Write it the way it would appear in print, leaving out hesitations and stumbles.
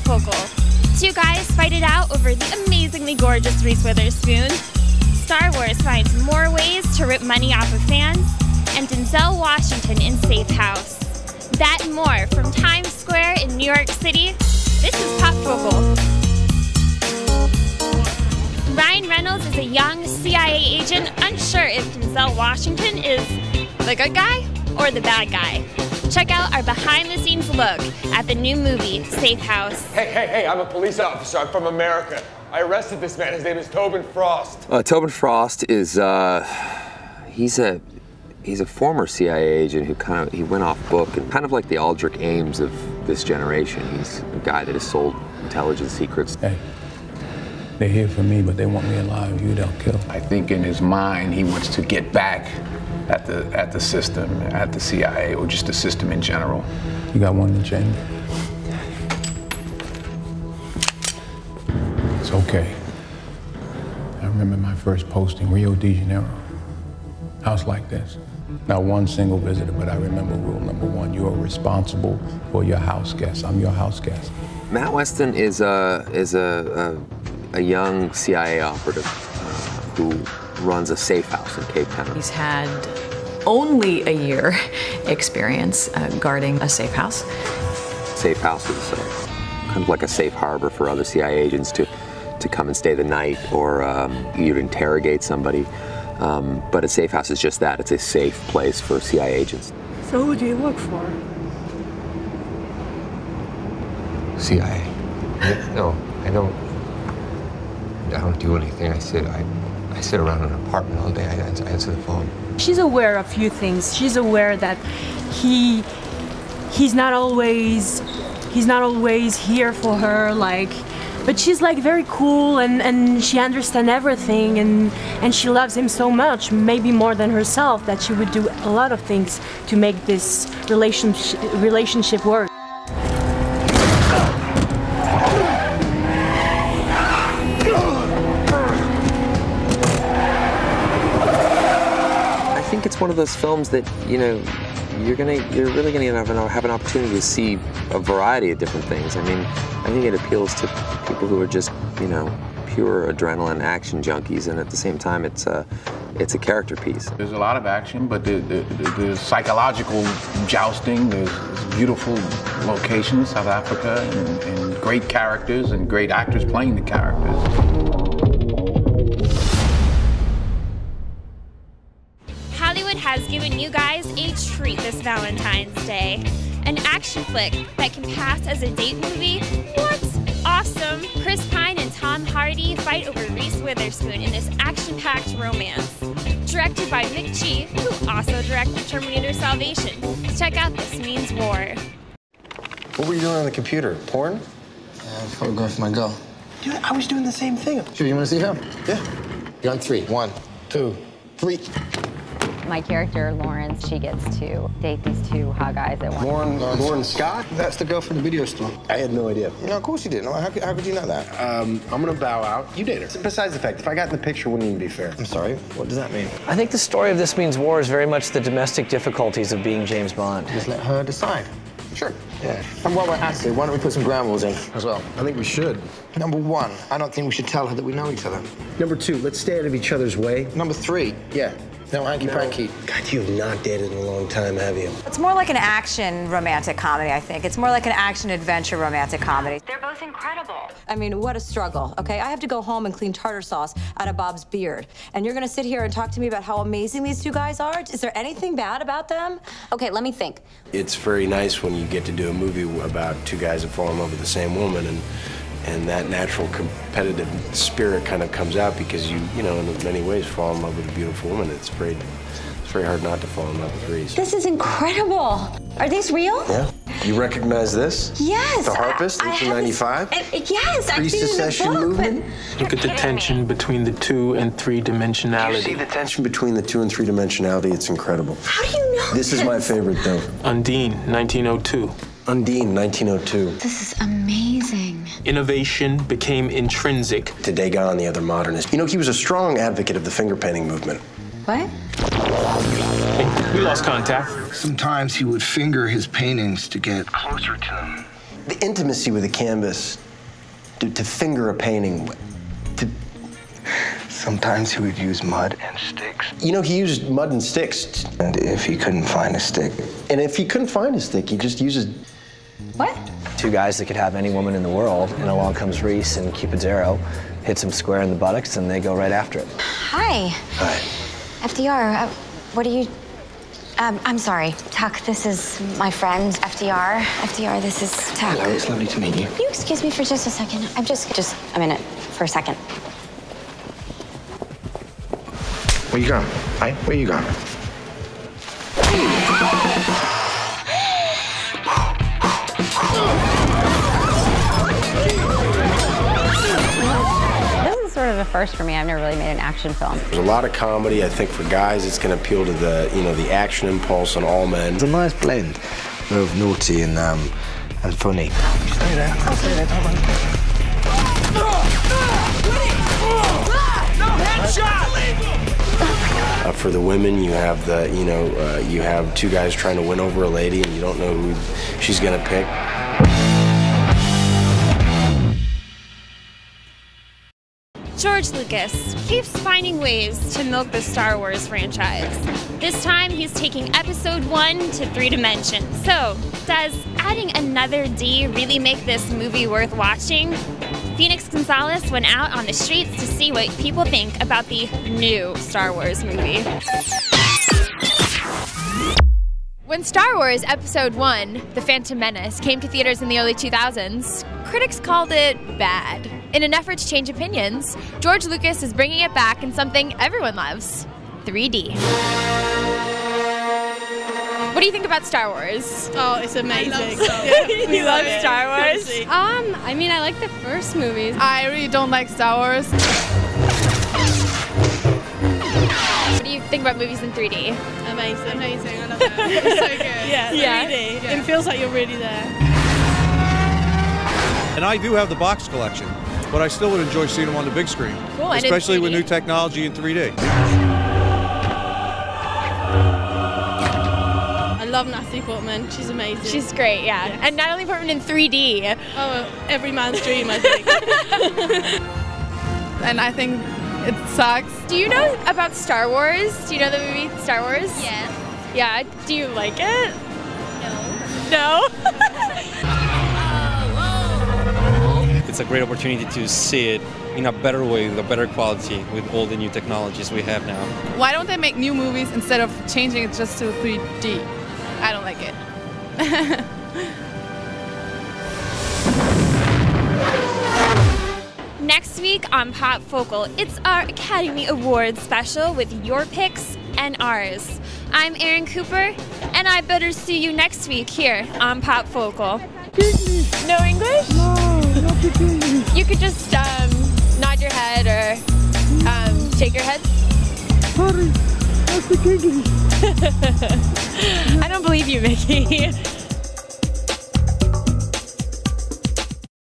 Focal. Two guys fight it out over the amazingly gorgeous Reese Witherspoon. Star Wars finds more ways to rip money off of fans, and Denzel Washington in Safe House. That and more from Times Square in New York City. This is Pop Focal. Reynolds is a young CIA agent unsure if Denzel Washington is the good guy or the bad guy. Check out our behind-the-scenes look at the new movie, Safe House. Hey, I'm a police officer. I'm from America. I arrested this man. His name is Tobin Frost. Tobin Frost is, he's a former CIA agent who he went off book, and kind of like the Aldrich Ames of this generation. He's a guy that has sold intelligence secrets. Hey. They're here for me, but they want me alive. You they'll kill. I think in his mind, he wants to get back at the system, at the CIA, or just the system in general. You got one in the chamber? It's okay. I remember my first posting, Rio de Janeiro. House like this. Not one single visitor, but I remember rule number one. You are responsible for your house guests. I'm your house guest. Matt Weston is a young CIA operative who runs a safe house in Cape Town. He's had only a year experience guarding a safe house. Safe house is kind of like a safe harbor for other CIA agents to come and stay the night, or you'd interrogate somebody. But a safe house is just that. It's a safe place for CIA agents. So who do you work for? CIA. No, I don't do anything. I sit around an apartment all day. I answer the phone. She's aware of a few things. She's aware that he's not always here for her, but she's very cool, and she understands everything, and she loves him so much, maybe more than herself, that she would do a lot of things to make this relationship work. I think it's one of those films that, you're really gonna have an opportunity to see a variety of different things. I mean, I think it appeals to people who are just, pure adrenaline action junkies, and at the same time, it's a character piece. There's a lot of action, but there's psychological jousting. There's beautiful locations, South Africa, and great characters and great actors playing the characters. Hollywood has given you guys a treat this Valentine's Day. An action flick that can pass as a date movie? What? Awesome! Chris Pine and Tom Hardy fight over Reese Witherspoon in this action-packed romance. Directed by Mick G, who also directed Terminator Salvation. Check out This Means War. What were you doing on the computer? Porn? Yeah, I'm photographing my girl. Dude, I was doing the same thing. Sure, you want to see her? Yeah. You're on 3. 1, 2, 3. My character, Lawrence, she gets to date these two hot guys at once. Lauren Scott? That's the girl from the video store. I had no idea. No, of course you didn't. How could you know that? I'm gonna bow out. You date her. Besides the fact, if I got in the picture, it wouldn't even be fair. I'm sorry. What does that mean? I think the story of This Means War is very much the domestic difficulties of being James Bond. Just let her decide. Sure. Yeah. And while we're at it, why don't we put some ground rules in as well? I think we should. Number 1, I don't think we should tell her that we know each other. Number 2, let's stay out of each other's way. Number 3, yeah. No hanky-panky. God, you have not dated in a long time, have you? It's more like an action romantic comedy, I think. It's more like an action-adventure romantic comedy. They're both incredible. I mean, what a struggle, okay? I have to go home and clean tartar sauce out of Bob's beard. And you're gonna sit here and talk to me about how amazing these two guys are? Is there anything bad about them? Okay, let me think. It's very nice when you get to do a movie about two guys that fall in love with the same woman, and that natural competitive spirit kind of comes out because you know, in many ways, fall in love with a beautiful woman. It's very hard not to fall in love with Reese. This is incredible. Are these real? Yeah. You recognize this? Yes. The Harpist, 1895? Yes, I've seen Pre-secession movement? Look at the tension between the 2 and 3-dimensionality. You see the tension between the 2 and 3-dimensionality? It's incredible. How do you know this? This is my favorite, though. Undine, 1902. Undine, 1902. This is amazing. Innovation became intrinsic. To Degas and the other modernists. You know, he was a strong advocate of the finger painting movement. What? Hey, we lost contact. Sometimes he would finger his paintings to get closer to them. The intimacy with the canvas, to finger a painting, Sometimes he would use mud and sticks. You know, he used mud and sticks. And if he couldn't find a stick. And if he couldn't find a stick, he just uses... What? Two guys that could have any woman in the world, and along comes Reese and Cupid's arrow, hits him square in the buttocks, and they go right after it. Hi. Hi. FDR, what are you... I'm sorry, Tuck, this is my friend, FDR. FDR, this is Tuck. Hello, it's lovely to meet you. Can you excuse me for just a second? I'm just a minute, for a second. Where you going? Hey, where you going? This is sort of a first for me. I've never really made an action film. There's a lot of comedy. I think for guys, it's going to appeal to the, the action impulse on all men. It's a nice blend of naughty and funny. Stay there. I'll stay there, Tobin. No headshot! For the women, you have the, you have two guys trying to win over a lady, and you don't know who she's going to pick. George Lucas keeps finding ways to milk the Star Wars franchise. This time, he's taking Episode 1 to 3 dimensions. So, does adding another D really make this movie worth watching? Phoenix Gonzalez went out on the streets to see what people think about the new Star Wars movie. When Star Wars Episode 1, The Phantom Menace, came to theaters in the early 2000s, critics called it bad. In an effort to change opinions, George Lucas is bringing it back in something everyone loves, 3D. What do you think about Star Wars? Oh, it's amazing. I love Star Wars. You love Star Wars? I mean, I like the first movies. I really don't like Star Wars. What do you think about movies in 3D? Amazing. Amazing. I love it. It's so good. Yeah, 3D. Yeah. It feels like you're really there. And I do have the box collection, but I still would enjoy seeing them on the big screen. Cool, especially with new technology in 3D. I love Natalie Portman. She's amazing. She's great, yeah. Yes. And Natalie Portman in 3D. Oh, every man's dream, I think. And I think it sucks. Do you know about Star Wars? Do you know the movie Star Wars? Yes. Yeah. Do you like it? No. No? It's a great opportunity to see it in a better way, with a better quality, with all the new technologies we have now. Why don't they make new movies instead of changing it just to 3D? I don't like it. Next week on Pop Focal, it's our Academy Awards special with your picks and ours. I'm Erin Cooper, and I better see you next week here on Pop Focal. No English? No, not English. You could just nod your head or shake your head. Sorry, I speak English. I don't believe you, Mickey.